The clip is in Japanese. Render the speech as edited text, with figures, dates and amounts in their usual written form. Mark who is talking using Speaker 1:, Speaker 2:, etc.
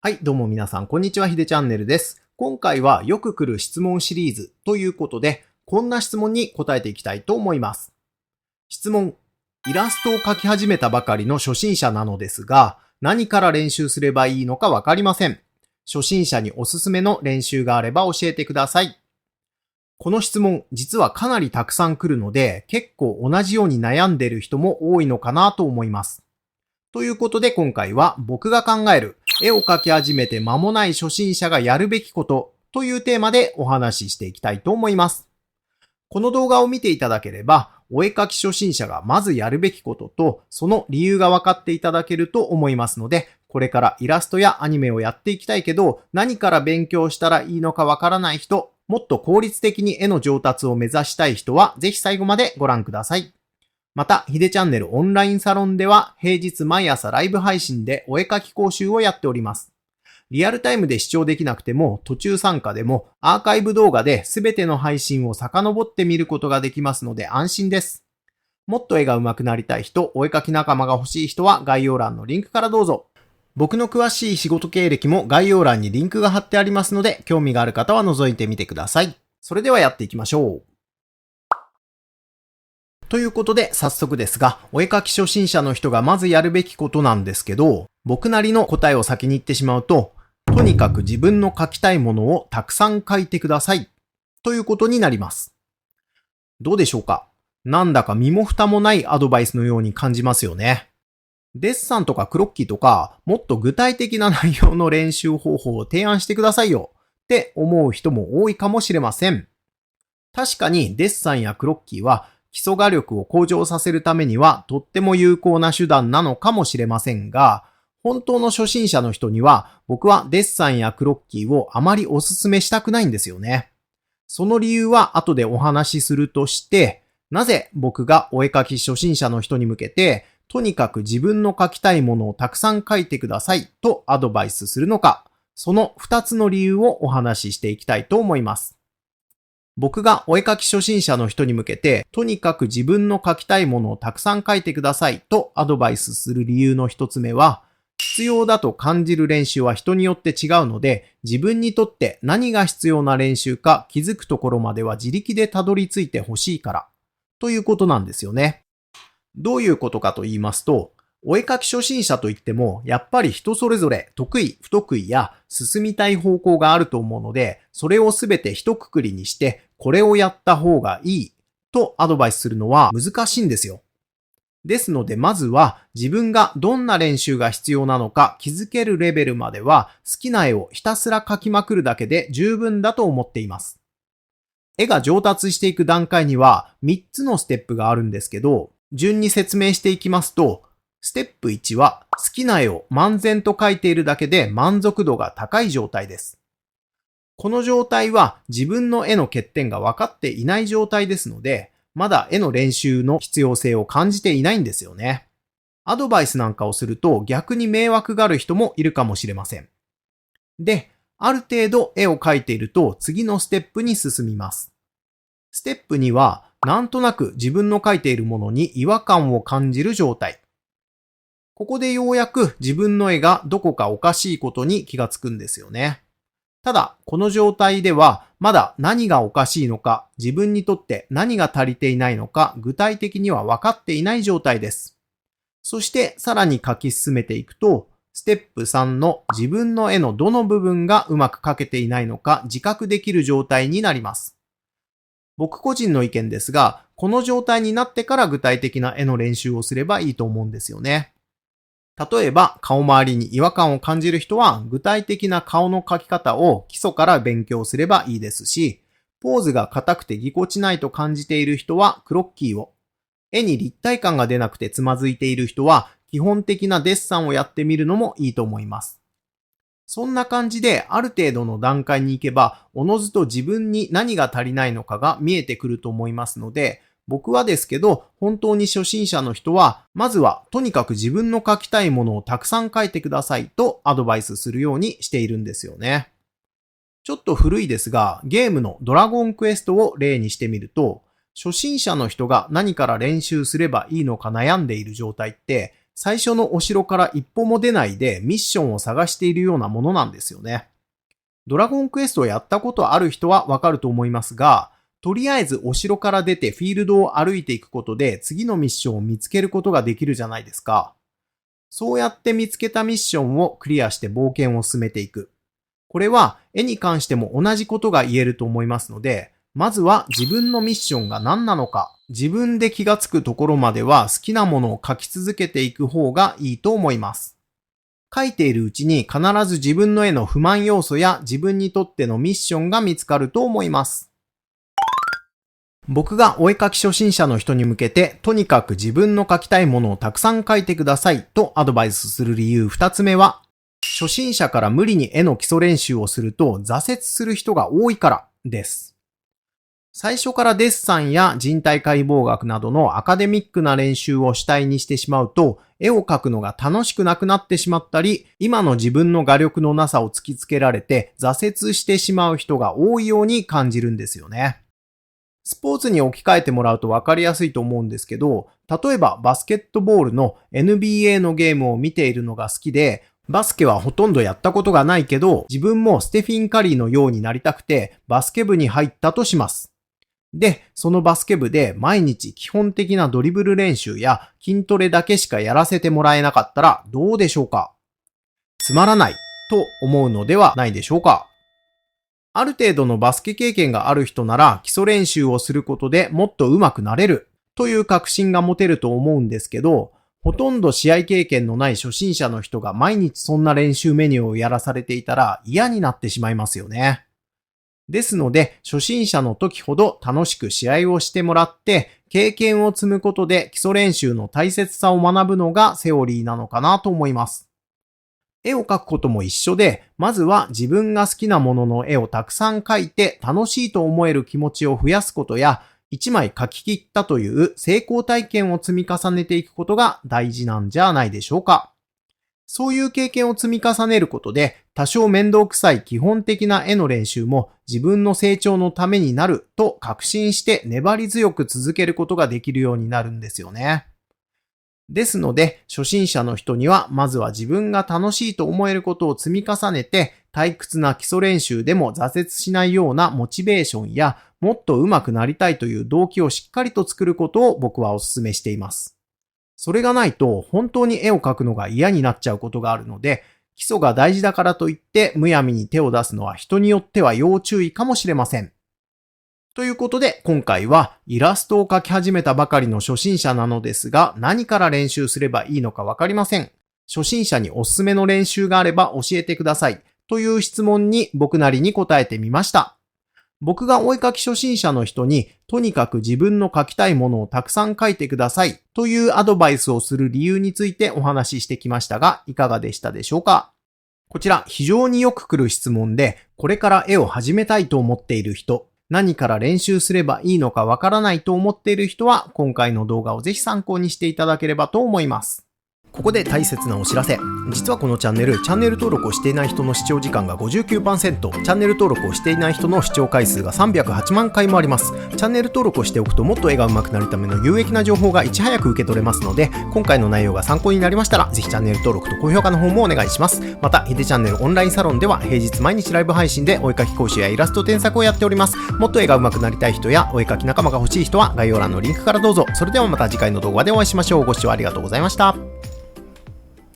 Speaker 1: はい、どうも皆さん、こんにちは、ひでチャンネルです。今回はよく来る質問シリーズということで、こんな質問に答えていきたいと思います。質問。イラストを描き始めたばかりの初心者なのですが、何から練習すればいいのかわかりません。初心者におすすめの練習があれば教えてください。この質問、実はかなりたくさん来るので、結構同じように悩んでいる人も多いのかなと思います。ということで今回は僕が考える絵を描き始めて間もない初心者がやるべきことというテーマでお話ししていきたいと思います。この動画を見ていただければ、お絵描き初心者がまずやるべきこととその理由が分かっていただけると思いますので、これからイラストやアニメをやっていきたいけど、何から勉強したらいいのかわからない人、もっと効率的に絵の上達を目指したい人は、ぜひ最後までご覧ください。また、ひでチャンネルオンラインサロンでは平日毎朝ライブ配信でお絵描き講習をやっております。リアルタイムで視聴できなくても途中参加でもアーカイブ動画で全ての配信を遡って見ることができますので安心です。もっと絵が上手くなりたい人、お絵描き仲間が欲しい人は概要欄のリンクからどうぞ。僕の詳しい仕事経歴も概要欄にリンクが貼ってありますので、興味がある方は覗いてみてください。それではやっていきましょう。ということで早速ですが、お絵描き初心者の人がまずやるべきことなんですけど、僕なりの答えを先に言ってしまうと、とにかく自分の描きたいものをたくさん描いてくださいということになります。どうでしょうか？なんだか身も蓋もないアドバイスのように感じますよね。デッサンとかクロッキーとか、もっと具体的な内容の練習方法を提案してくださいよって思う人も多いかもしれません。確かにデッサンやクロッキーは基礎画力を向上させるためにはとっても有効な手段なのかもしれませんが、本当の初心者の人には僕はデッサンやクロッキーをあまりお勧めしたくないんですよね。その理由は後でお話しするとして、なぜ僕がお絵描き初心者の人に向けて、とにかく自分の描きたいものをたくさん描いてくださいとアドバイスするのか、その2つの理由をお話ししていきたいと思います。僕がお絵描き初心者の人に向けて、とにかく自分の描きたいものをたくさん描いてくださいとアドバイスする理由の一つ目は、必要だと感じる練習は人によって違うので、自分にとって何が必要な練習か気づくところまでは自力でたどり着いてほしいから、ということなんですよね。どういうことかと言いますと、お絵描き初心者といっても、やっぱり人それぞれ得意、不得意や進みたい方向があると思うので、それをすべて一括りにして、これをやった方がいいとアドバイスするのは難しいんですよ。ですので、まずは自分がどんな練習が必要なのか気づけるレベルまでは、好きな絵をひたすら描きまくるだけで十分だと思っています。絵が上達していく段階には3つのステップがあるんですけど、順に説明していきますと、ステップ1は好きな絵を漫然と描いているだけで満足度が高い状態です。この状態は自分の絵の欠点が分かっていない状態ですので、まだ絵の練習の必要性を感じていないんですよね。アドバイスなんかをすると逆に迷惑がある人もいるかもしれません。で、ある程度絵を描いていると次のステップに進みます。ステップ2はなんとなく自分の描いているものに違和感を感じる状態。ここでようやく自分の絵がどこかおかしいことに気がつくんですよね。ただ、この状態ではまだ何がおかしいのか、自分にとって何が足りていないのか、具体的には分かっていない状態です。そしてさらに描き進めていくと、ステップ3の自分の絵のどの部分がうまく描けていないのか自覚できる状態になります。僕個人の意見ですが、この状態になってから具体的な絵の練習をすればいいと思うんですよね。例えば、顔周りに違和感を感じる人は、具体的な顔の描き方を基礎から勉強すればいいですし、ポーズが硬くてぎこちないと感じている人はクロッキーを、絵に立体感が出なくてつまずいている人は、基本的なデッサンをやってみるのもいいと思います。そんな感じで、ある程度の段階に行けば、おのずと自分に何が足りないのかが見えてくると思いますので、僕はですけど、本当に初心者の人は、まずはとにかく自分の描きたいものをたくさん描いてくださいとアドバイスするようにしているんですよね。ちょっと古いですが、ゲームのドラゴンクエストを例にしてみると、初心者の人が何から練習すればいいのか悩んでいる状態って、最初のお城から一歩も出ないでミッションを探しているようなものなんですよね。ドラゴンクエストをやったことある人はわかると思いますが、とりあえずお城から出てフィールドを歩いていくことで次のミッションを見つけることができるじゃないですか。そうやって見つけたミッションをクリアして冒険を進めていく。これは絵に関しても同じことが言えると思いますので、まずは自分のミッションが何なのか、自分で気がつくところまでは好きなものを描き続けていく方がいいと思います。描いているうちに必ず自分の絵の不満要素や自分にとってのミッションが見つかると思います。僕がお絵描き初心者の人に向けて、とにかく自分の描きたいものをたくさん描いてくださいとアドバイスする理由2つ目は、初心者から無理に絵の基礎練習をすると挫折する人が多いからです。最初からデッサンや人体解剖学などのアカデミックな練習を主体にしてしまうと、絵を描くのが楽しくなくなってしまったり、今の自分の画力のなさを突きつけられて挫折してしまう人が多いように感じるんですよね。スポーツに置き換えてもらうと分かりやすいと思うんですけど、例えばバスケットボールの NBA のゲームを見ているのが好きで、バスケはほとんどやったことがないけど、自分もステフィン・カリーのようになりたくて、バスケ部に入ったとします。で、そのバスケ部で毎日基本的なドリブル練習や筋トレだけしかやらせてもらえなかったらどうでしょうか？つまらないと思うのではないでしょうか？ある程度のバスケ経験がある人なら基礎練習をすることでもっと上手くなれるという確信が持てると思うんですけど、ほとんど試合経験のない初心者の人が毎日そんな練習メニューをやらされていたら嫌になってしまいますよね。ですので、初心者の時ほど楽しく試合をしてもらって、経験を積むことで基礎練習の大切さを学ぶのがセオリーなのかなと思います。絵を描くことも一緒で、まずは自分が好きなものの絵をたくさん描いて楽しいと思える気持ちを増やすことや、一枚描き切ったという成功体験を積み重ねていくことが大事なんじゃないでしょうか。そういう経験を積み重ねることで、多少面倒くさい基本的な絵の練習も自分の成長のためになると確信して粘り強く続けることができるようになるんですよね。ですので、初心者の人にはまずは自分が楽しいと思えることを積み重ねて、退屈な基礎練習でも挫折しないようなモチベーションや、もっと上手くなりたいという動機をしっかりと作ることを僕はお勧めしています。それがないと本当に絵を描くのが嫌になっちゃうことがあるので、基礎が大事だからといってむやみに手を出すのは人によっては要注意かもしれません。ということで今回はイラストを描き始めたばかりの初心者なのですが、何から練習すればいいのかわかりません。初心者におすすめの練習があれば教えてくださいという質問に僕なりに答えてみました。僕がお絵描き初心者の人にとにかく自分の描きたいものをたくさん描いてくださいというアドバイスをする理由についてお話ししてきましたが、いかがでしたでしょうか？こちら非常によく来る質問で、これから絵を始めたいと思っている人、何から練習すればいいのかわからないと思っている人は今回の動画をぜひ参考にしていただければと思います。ここで大切なお知らせ。実はこのチャンネル登録をしていない人の視聴時間が 59%、チャンネル登録をしていない人の視聴回数が308万回もあります。チャンネル登録をしておくともっと絵が上手くなるための有益な情報がいち早く受け取れますので、今回の内容が参考になりましたら、ぜひチャンネル登録と高評価の方もお願いします。また、ヒデチャンネルオンラインサロンでは平日毎日ライブ配信でお絵描き講習やイラスト添削をやっております。もっと絵が上手くなりたい人やお絵描き仲間が欲しい人は概要欄のリンクからどうぞ。それではまた次回の動画でお会いしましょう。ご視聴ありがとうございました。